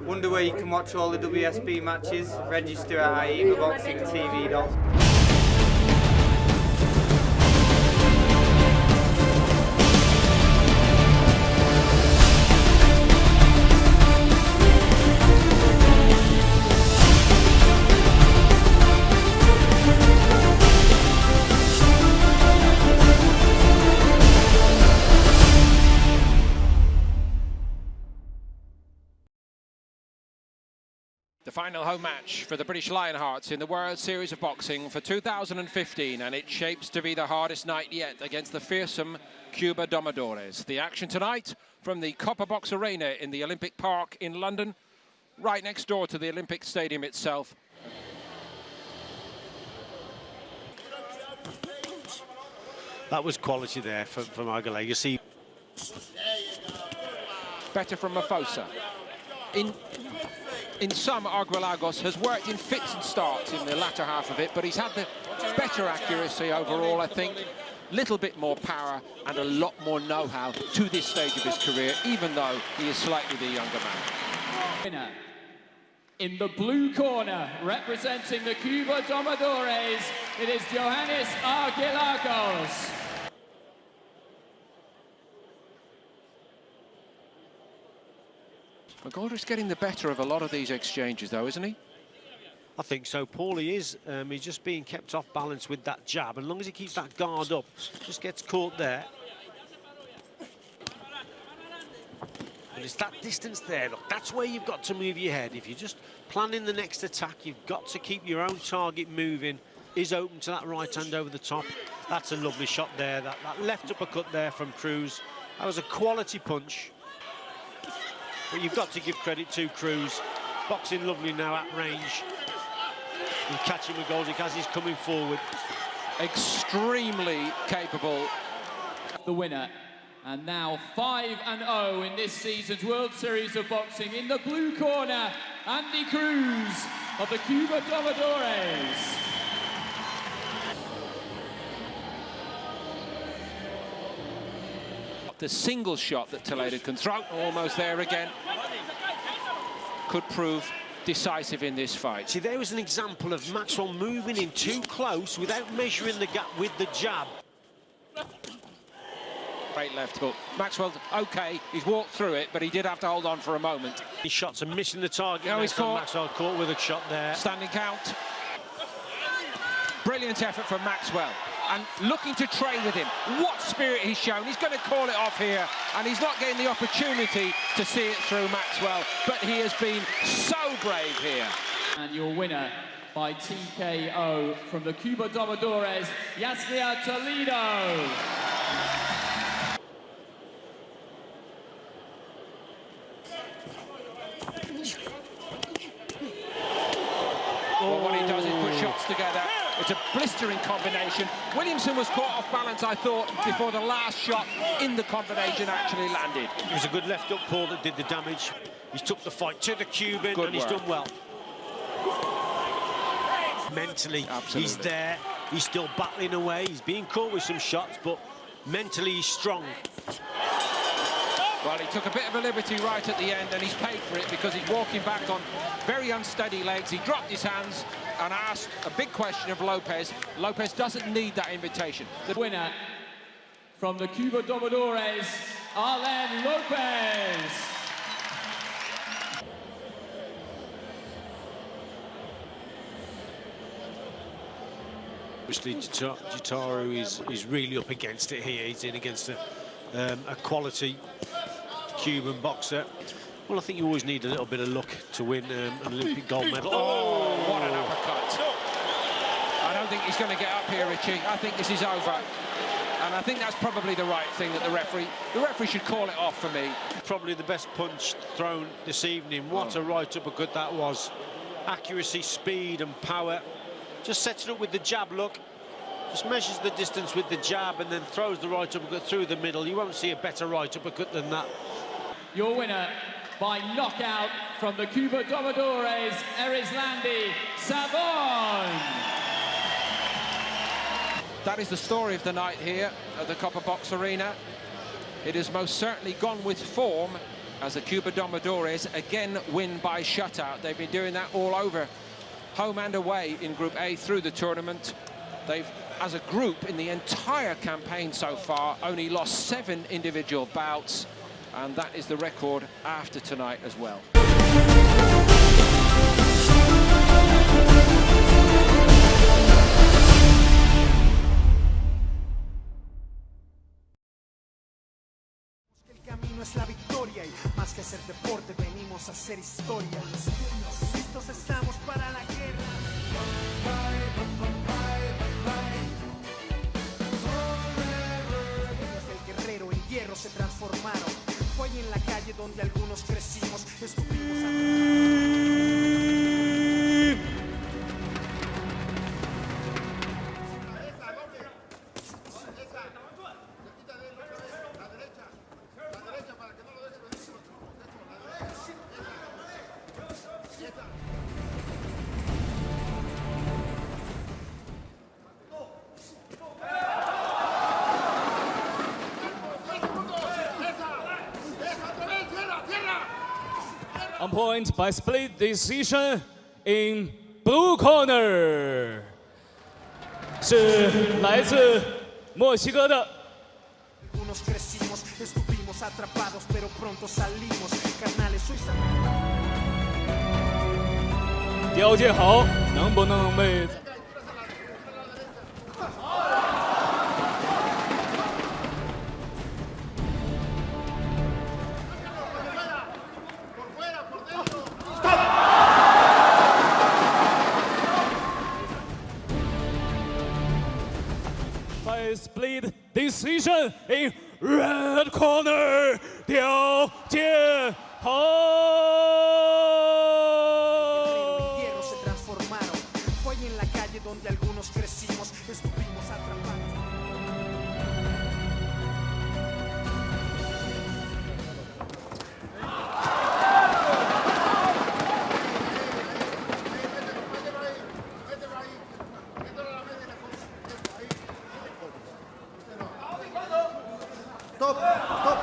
Wonder where you can watch all the WSB matches. Register at boxing.TV. The final home match for the British Lionhearts in the World Series of Boxing for 2015, and it shapes to be the hardest night yet against the fearsome Cuba Domadores. The action tonight from the Copper Box Arena in the Olympic Park in London, right next door to the Olympic Stadium itself. That was quality there from Aguilera. You see, better from Mafosa. In some, Arguelagos has worked in fits and starts in the latter half of it, but he's had the better accuracy overall, I think. Little bit more power and a lot more know-how to this stage of his career, even though he is slightly the younger man. Winner in the blue corner, representing the Cuba Domadores, it is Johannes Arguelagos. McGoldrick's getting the better of a lot of these exchanges, though, isn't he? I think so, Paul. He is. He's just being kept off balance with that jab. As long as he keeps that guard up, just gets caught there. And it's that distance there. Look, that's where you've got to move your head. If you're just planning the next attack, you've got to keep your own target moving. Is open to that right hand over the top. That's a lovely shot there. That left uppercut there from Cruz. That was a quality punch. But you've got to give credit to Cruz. Boxing lovely now at range. And catching McGoldrick as he's coming forward. Extremely capable. The winner, and now 5-0 in this season's World Series of Boxing. In the blue corner, Andy Cruz of the Cuba Domadores. The single shot that Toledo can throw, almost there again, could prove decisive in this fight. See, there was an example of Maxwell moving in too close without measuring the gap with the jab. Great left hook. Maxwell's okay, he's walked through it, but he did have to hold on for a moment. His shots are missing the target. No, he's caught. Maxwell caught with a shot there. Standing count. Brilliant effort from Maxwell. And looking to trade with him. What spirit he's shown. He's going to call it off here, and he's not getting the opportunity to see it through, Maxwell, but he has been so brave here. And your winner by TKO from the Cuba Domadores, Yasnia Toledo. Well, what he does is put shots together. It's a blistering combination. Williamson was caught off balance, I thought, before the last shot in the combination actually landed. It was a good left up pull that did the damage. He's took the fight to the Cuban, and he's done well. Mentally, absolutely. He's there. He's still battling away. He's being caught with some shots, but mentally he's strong. Well, he took a bit of a liberty right at the end, and he's paid for it because he's walking back on very unsteady legs. He dropped his hands and asked a big question of Lopez. Lopez doesn't need that invitation. The winner from the Cuba Domadores, Arlen Lopez. Obviously, Jitaru is really up against it here. He's in against a quality Cuban boxer. Well, I think you always need a little bit of luck to win an Olympic gold medal. Oh, what an uppercut. I don't think he's going to get up here, Richie. I think this is over. And I think that's probably the right thing that the referee should call it off for me. Probably the best punch thrown this evening. What a right uppercut that was. Accuracy, speed and power. Just sets it up with the jab, look. Just measures the distance with the jab and then throws the right uppercut through the middle. You won't see a better right uppercut than that. Your winner by knockout from the Cuba Domadores, Erislandy Savon. That is the story of the night here at the Copper Box Arena. It has most certainly gone with form as the Cuba Domadores again win by shutout. They've been doing that all over, home and away in Group A through the tournament. They've, as a group, in the entire campaign so far, only lost 7 individual bouts, and that is the record after tonight as well. Es la victoria y más que ser deporte venimos a hacer historia. Listos estamos para la guerra. El guerrero en hierro se transformaron. Fue ahí en la calle donde algunos crecimos, estuvimos On point by split decision in blue corner， 是来自墨西哥的。 Algunos crecimos, estuvimos atrapados, pero pronto salimos. Carnales, soy 条件好，能不能为？ By split decision in red corner， 条件好。 donde algunos crecimos, estuvimos atrapados. Stop, stop.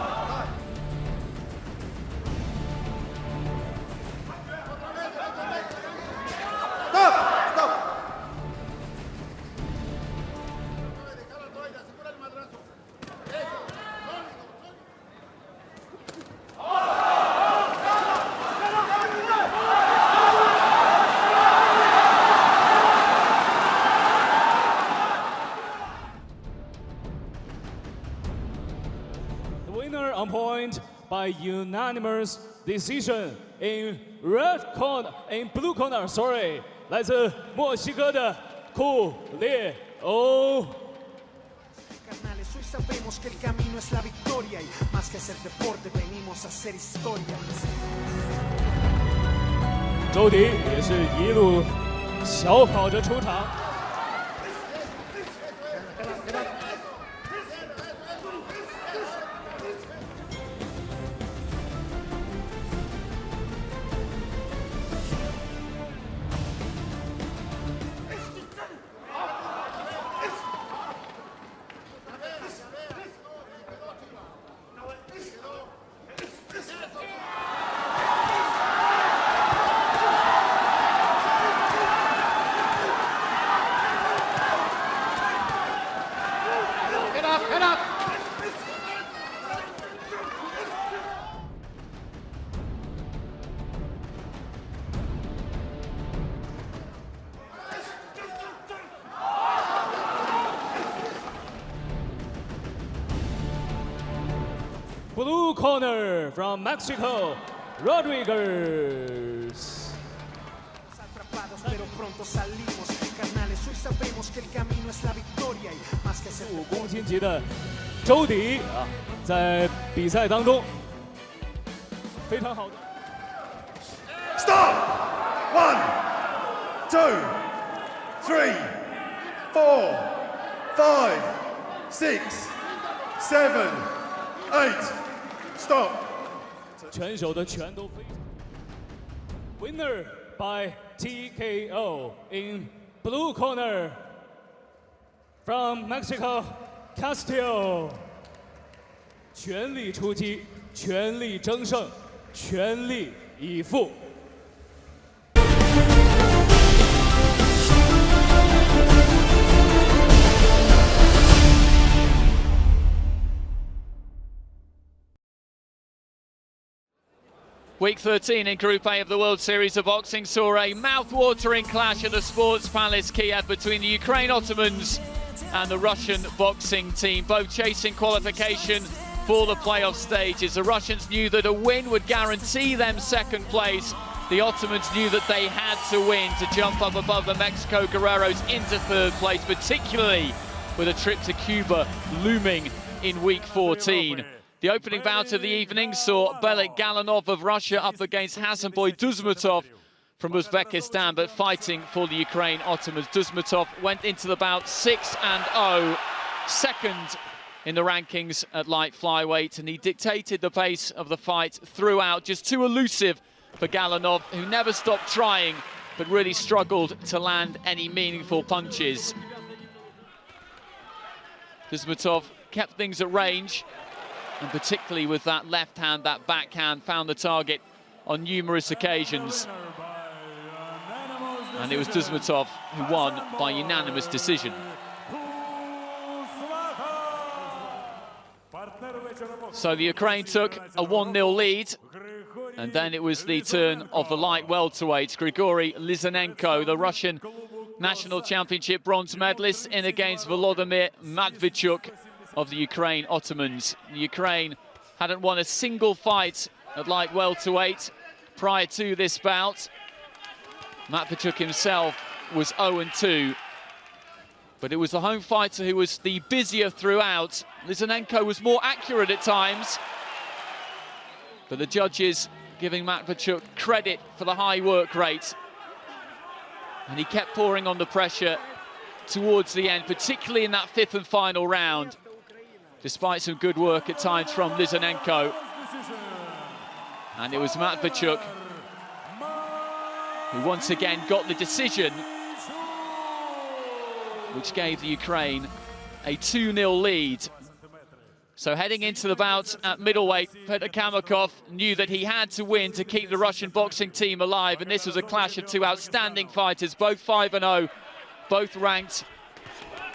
On point by unanimous decision in red corner, in blue corner, sorry， 来自墨西哥的库列欧。 Carnales, hoy sabemos que el camino es la victoria y más que hacer deporte venimos a hacer historia. 周迪也是一路小跑着出场。 Blue corner from Mexico, Rodriguez. Atrapados, pero pronto salimos. Carnales, hoy sabemos que el camino es la victoria y más que hacer 5公斤级的周迪啊，在比赛当中非常好的。Stop! 1, 2, 3, 4, 5, 6, 7, 8. Stop. 拳手的拳都非常。Winner by TKO in blue corner from Mexico, Castillo. 全力出击，全力争胜。全力以赴。Week 13 in Group A of the World Series of Boxing saw a mouth-watering clash at the Sports Palace Kiev between the Ukraine Ottomans and the Russian boxing team, both chasing qualification for the playoff stages. The Russians knew that a win would guarantee them second place. The Ottomans knew that they had to win to jump up above the Mexico Guerreros into third place, particularly with a trip to Cuba looming in week 14. The opening bout of the evening saw Belik Galanov of Russia up against Hasanboy Duzmatov from Uzbekistan, but fighting for the Ukraine Ottomans. Duzmatov went into the bout 6-0, second in the rankings at light flyweight, and he dictated the pace of the fight throughout. Just too elusive for Galanov, who never stopped trying, but really struggled to land any meaningful punches. Duzmatov kept things at range, and particularly with that left hand, that backhand, found the target on numerous occasions. And it was Duzmatov who won by unanimous decision. So the Ukraine took a 1-0 lead, and then it was the turn of the light welterweights. Grigory Lizanenko, the Russian national championship bronze medalist, in against Volodymyr Matvichuk of the Ukraine Ottomans. The Ukraine hadn't won a single fight at light welterweight prior to this bout. Matvichuk himself was 0-2, but it was the home fighter who was the busier throughout. Lizanenko was more accurate at times, but the judges giving Matvichuk credit for the high work rate, and he kept pouring on the pressure towards the end, particularly in that fifth and final round, despite some good work at times from Lizanenko. And it was Matvichuk who once again got the decision, which gave the Ukraine a 2-0 lead. So heading into the bout at middleweight, Petr Kamakov knew that he had to win to keep the Russian boxing team alive, and this was a clash of two outstanding fighters, both 5-0, both ranked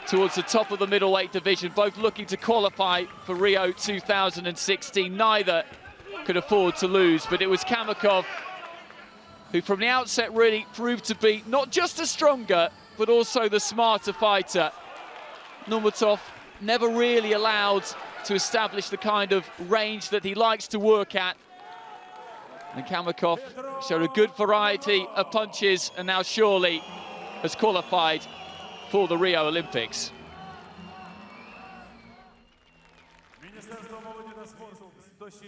towards the top of the middleweight division, both looking to qualify for Rio 2016. Neither could afford to lose, but it was Kamakov who from the outset really proved to be not just a stronger, but also the smarter fighter. Nurmatov never really allowed to establish the kind of range that he likes to work at. And Kamakov showed a good variety of punches, and now surely has qualified for the Rio Olympics.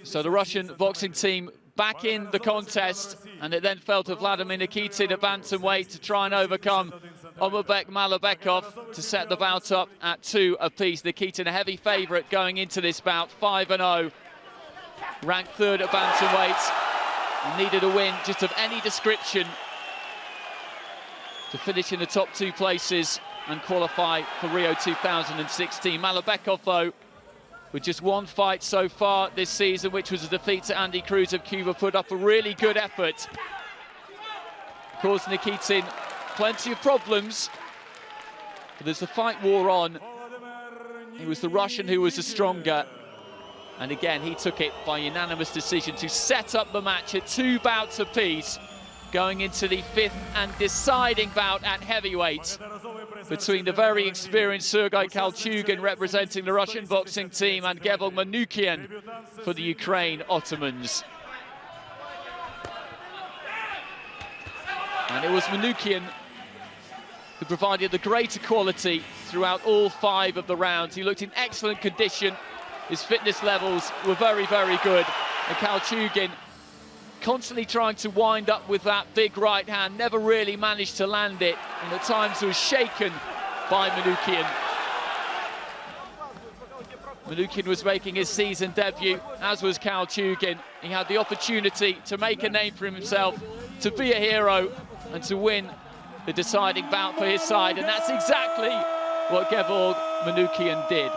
So the Russian boxing team back in the contest, and it then fell to Vladimir Nikitin at bantamweight to try and overcome Omerbek Malabekov to set the bout up at 2 apiece. Nikitin a heavy favourite going into this bout, 5-0, ranked third at bantamweight, and needed a win just of any description to finish in the top 2 places and qualify for Rio 2016. Malabekov, though, with just one fight so far this season, which was a defeat to Andy Cruz of Cuba, put up a really good effort. Caused Nikitin plenty of problems, but as the fight wore on, it was the Russian who was the stronger. And again, he took it by unanimous decision to set up the match at 2 bouts apiece, going into the 5th and deciding bout at heavyweight between the very experienced Sergei Kalchugin representing the Russian boxing team and Gevon Manukian for the Ukraine Ottomans. And it was Manukian who provided the greater quality throughout all 5 of the rounds. He looked in excellent condition. His fitness levels were very, very good. And Kalchugin constantly trying to wind up with that big right hand, never really managed to land it, and at times was shaken by Manukian. Manukian was making his season debut, as was Kalchugin. He had the opportunity to make a name for himself, to be a hero, and to win the deciding bout for his side, and that's exactly what Gevon Manukian did.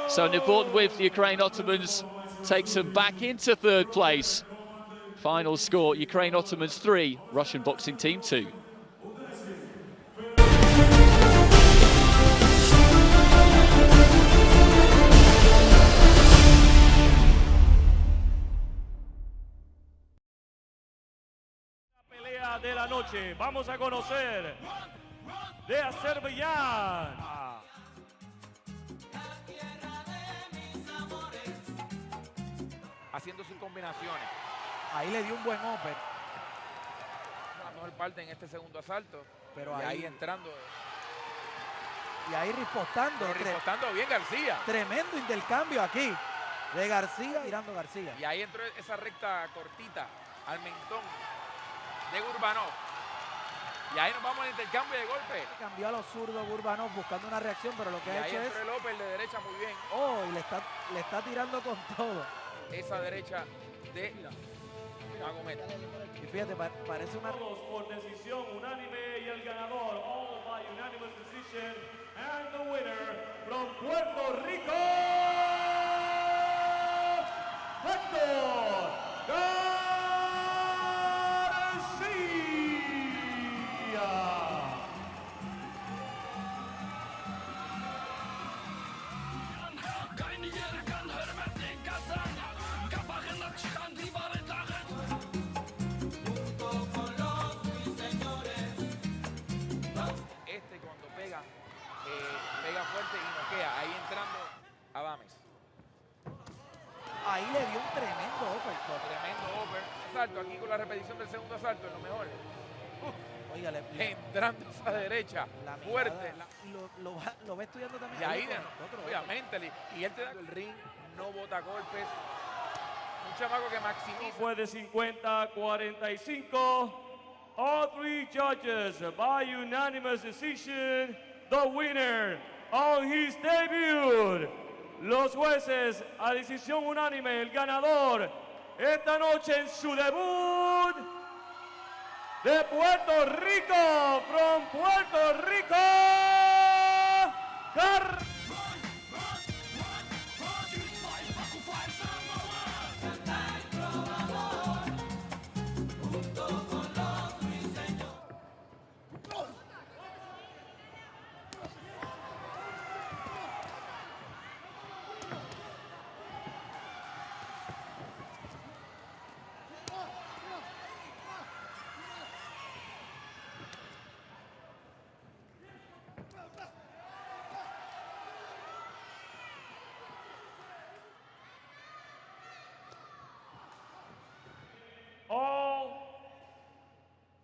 So With, the Ukraine Ottomans, takes them back into 3rd place Final score, Ukraine Ottomans 3, Russian Boxing Team 2. Pelea de la noche, vamos a conocer de Azerbaiyán. Haciendo sus combinaciones. Ahí le dio un buen upper. La mejor parte en este segundo asalto. Pero y ahí entrando. Y ahí rispostando. Rispostando bien García. Tremendo intercambio aquí de García tirando García. Y ahí entró esa recta cortita al mentón de Gurbanov. Y ahí nos vamos al intercambio de golpes. Cambió a los zurdos Gurbanov buscando una reacción, pero lo que ha hecho es... ahí entró el upper de derecha muy bien. Oh, y le está tirando con todo. Esa derecha de Magomed. Y fíjate, parece una... Por decisión unánime y el ganador, all by unanimous decision, and the winner from Puerto Rico, Héctor García. Cuando pega, pega fuerte y noquea. Ahí entrando Adames. Ahí le dio un tremendo uppercut. Tremendo upper. Asalto aquí con la repetición del segundo asalto, es lo mejor. Oiga, entrando esa derecha, fuerte. Y lo va estudiando también. Y ahí, obviamente, y él te da el ring, no bota golpes. Un chamaco que maximiza. Fue de 50-45. All three judges by unanimous decision, the winner on his debut. Los jueces a decisión unánime, el ganador esta noche en su debut de Puerto Rico, from Puerto Rico,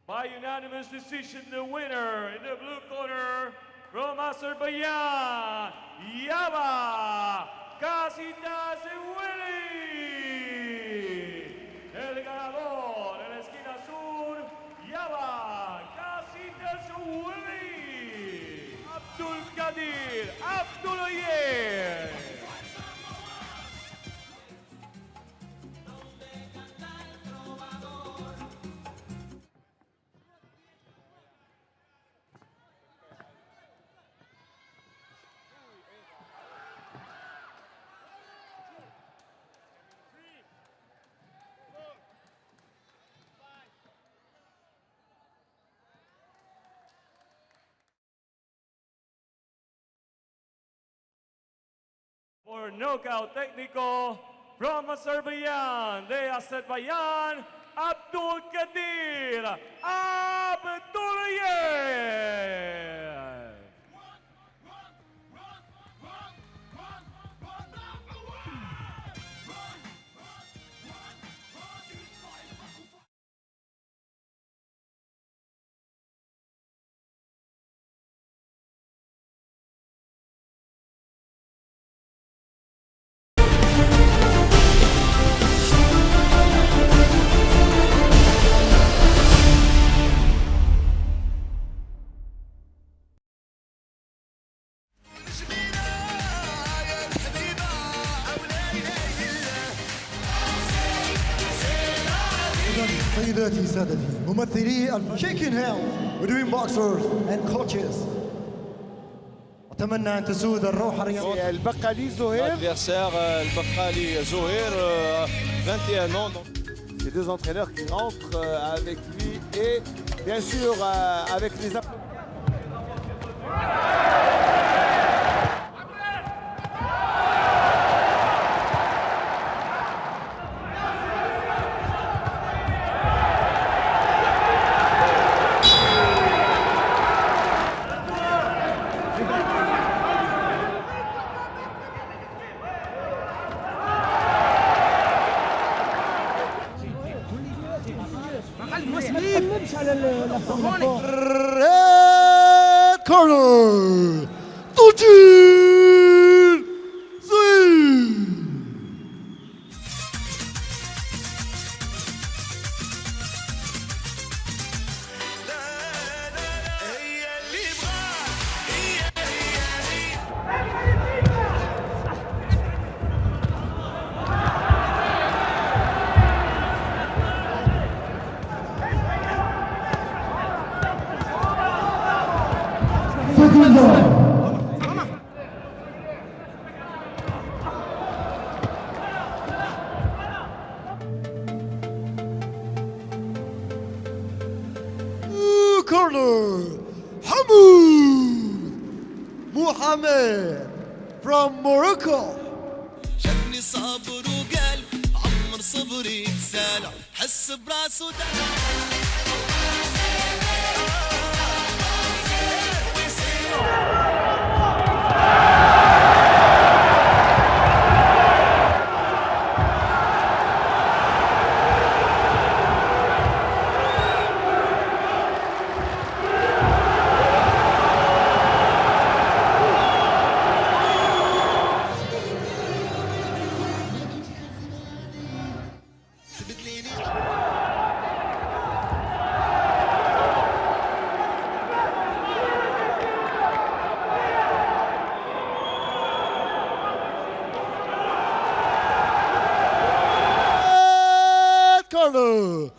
by unanimous decision, the winner in the blue corner from Azerbaijan, Yaba Kasitashvili. El ganador en la esquina sur, Yaba Kasitashvili. Abdul Kadir Abdullayev. For knockout técnico from Azerbaijan, de Azerbaijan, Abdul Kadir Abdullayev. سيداتي سادتي ممثلي الشيكين هيل بدوين بوكسرز اند كوتشز أتمنى أن تسود الروح الرياضية. البقالي زهير. L'adversaire, البقالي زهير, 21 ans. deux entraîneurs qui rentrent avec lui et bien sûr avec les applaudissements. Red corner, WSB. Corner, Mohammed from Morocco. شافني صابر وقال عمر صبري تسالع حس براسه corner,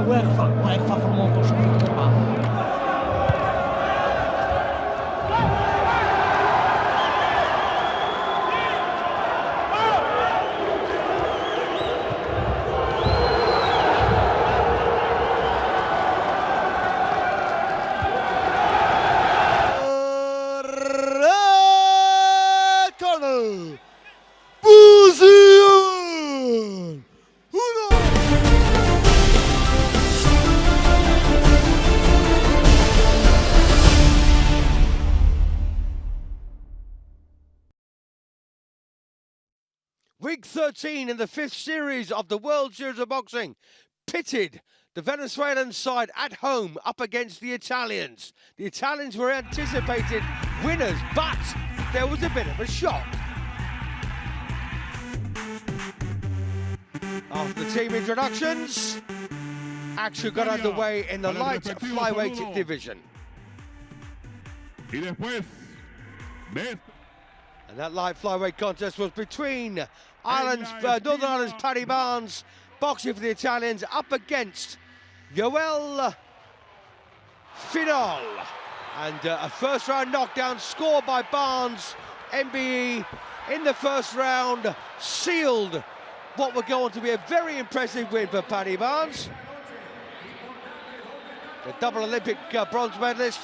واقفه في الموطو. شوف الكره Week 13 in the 5th series of the World Series of Boxing. Pitted the Venezuelan side at home up against the Italians. The Italians were anticipated winners, but there was a bit of a shock. After the team introductions, action got underway in the light flyweight division. And that light flyweight contest was between Northern Ireland's Paddy Barnes, boxing for the Italians, up against Yoel Finol. And a first round knockdown scored by Barnes, MBE, in the first round sealed what were going to be a very impressive win for Paddy Barnes. The double Olympic bronze medalist,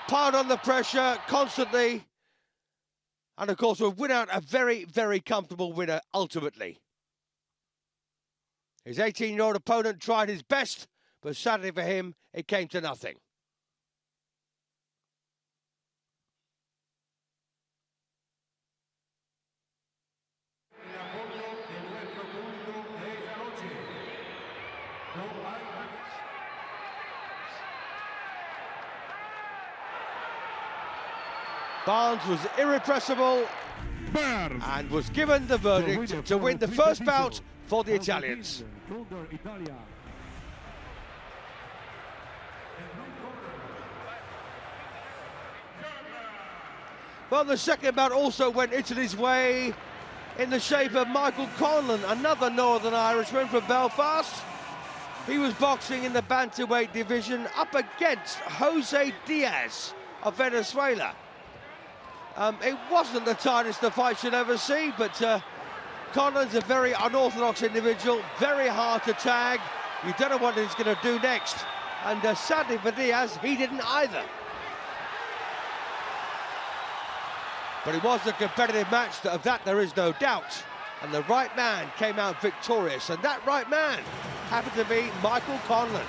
piled on the pressure constantly, and of course will win out a very, very comfortable winner ultimately. His 18-year-old opponent tried his best, but sadly for him, it came to nothing. Barnes was irrepressible and was given the verdict to win the first bout for the Italians. Well, the second bout also went Italy's way in the shape of Michael Conlan, another Northern Irishman from Belfast. He was boxing in the bantamweight division up against Jose Diaz of Venezuela. It wasn't the tightest the fight you'll ever see, but Conlan's a very unorthodox individual, very hard to tag. You don't know what he's going to do next. And sadly for Diaz, he didn't either. But it was a competitive match, of that there is no doubt. And the right man came out victorious, and that right man happened to be Michael Conlan.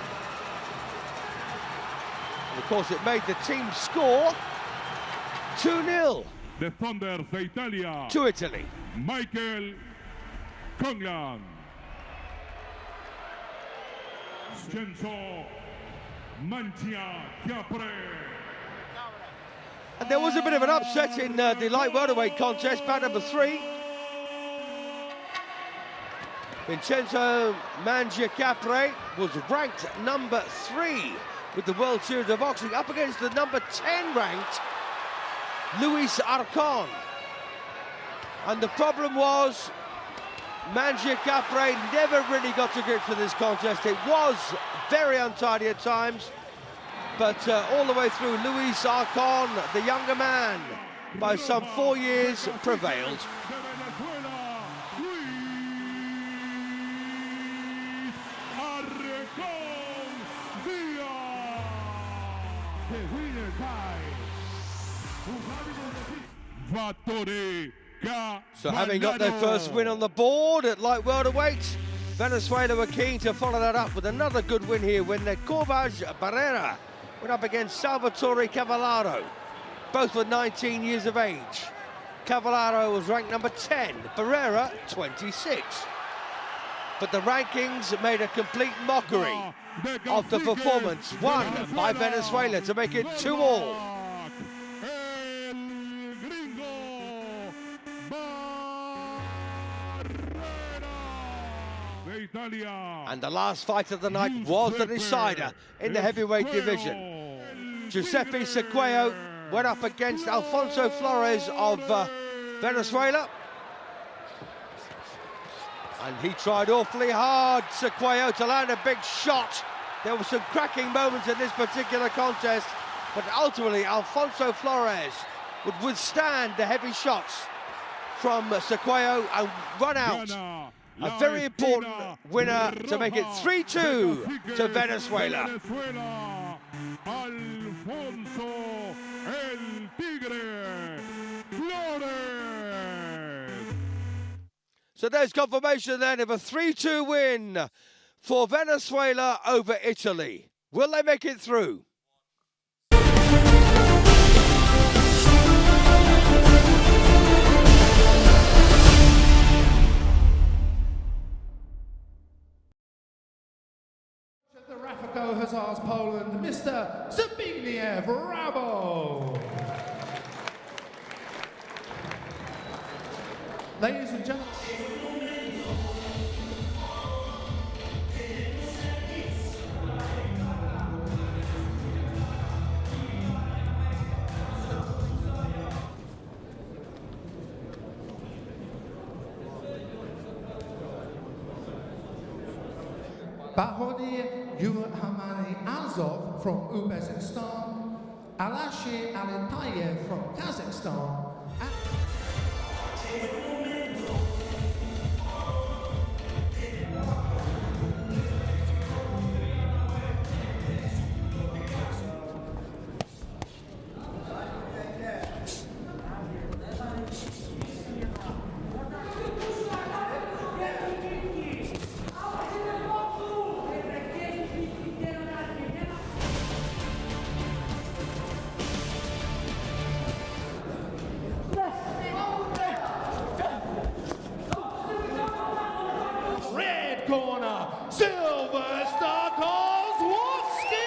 And of course, it made the team score 2-0 The Thunder de Italia to Italy. Michael Conlan. Scenzo Mantia Capre. And there was a bit of an upset in the light welterweight contest, bout number 3. Vincenzo Mangiapane was ranked number 3 with the World Series of Boxing up against the number 10 ranked Luis Arcon. And the problem was Mangiapane never really got to grips with this contest. It was very untidy at times, but all the way through, Luis Arcon, the younger man, by some 4 years, prevailed. So having got their first win on the board at light welterweight, Venezuela were keen to follow that up with another good win here when Corbaj Barrera went up against Salvatore Cavallaro. Both were 19 years of age. Cavallaro was ranked number 10, Barrera 26. But the rankings made a complete mockery of the performance won by Venezuela to make it 2-2. And the last fight of the night was the decider in the heavyweight division. Giuseppe Sequeiro went up against Alfonso Flores of Venezuela. And he tried awfully hard, Sequeiro, to land a big shot. There were some cracking moments in this particular contest, but ultimately Alfonso Flores would withstand the heavy shots from Sequeiro and run out. A very important winner to make it 3-2 to Venezuela. Alfonso El Tigre Flores. So there's confirmation then of a 3-2 win for Venezuela over Italy. Will they make it through? The Rafaco Hussars Poland, Mr. Zbigniew Rabo. Ladies and gentlemen. Bahodi Yuhamani Azov from Uzbekistan, Alashi Alitayev from Kazakhstan. red corner, Sylvester Kozłowski.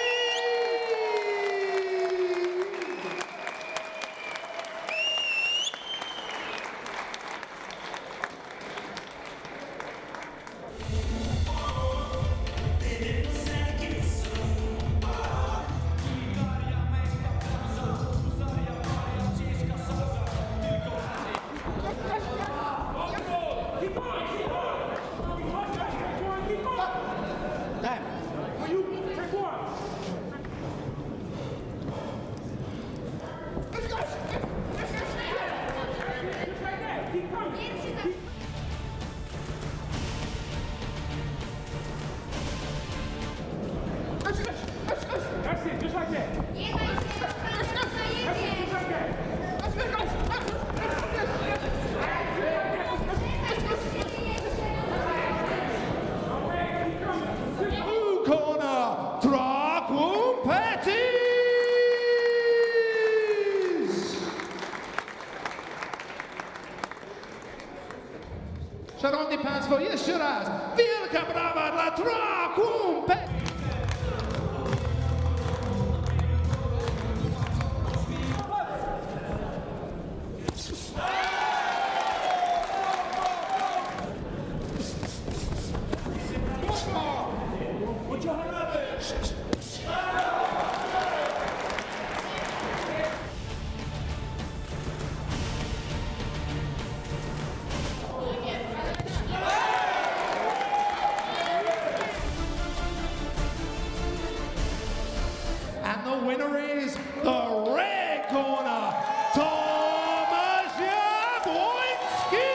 That's it, just like that. Blue corner, Dragum Pettis. Sharon Depends for jeszcze raz. Wielka brawa dla Dragum Pettis. And the winner is the red corner, Tomasz Jabłoński.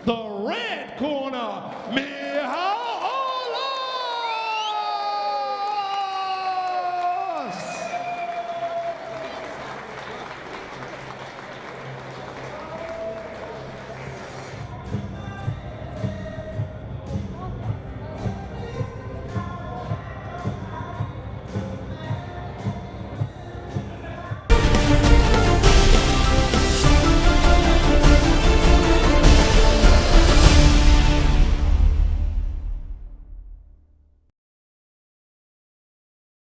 The red corner, Michał Olas.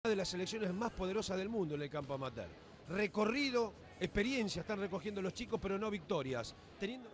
De las selecciones más poderosas del mundo en el campo amateur. Recorrido, experiencia están recogiendo los chicos, pero no victorias. Teniendo...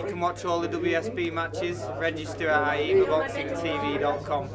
you can watch all the WSB matches. Register at IEBAboxingTV.com.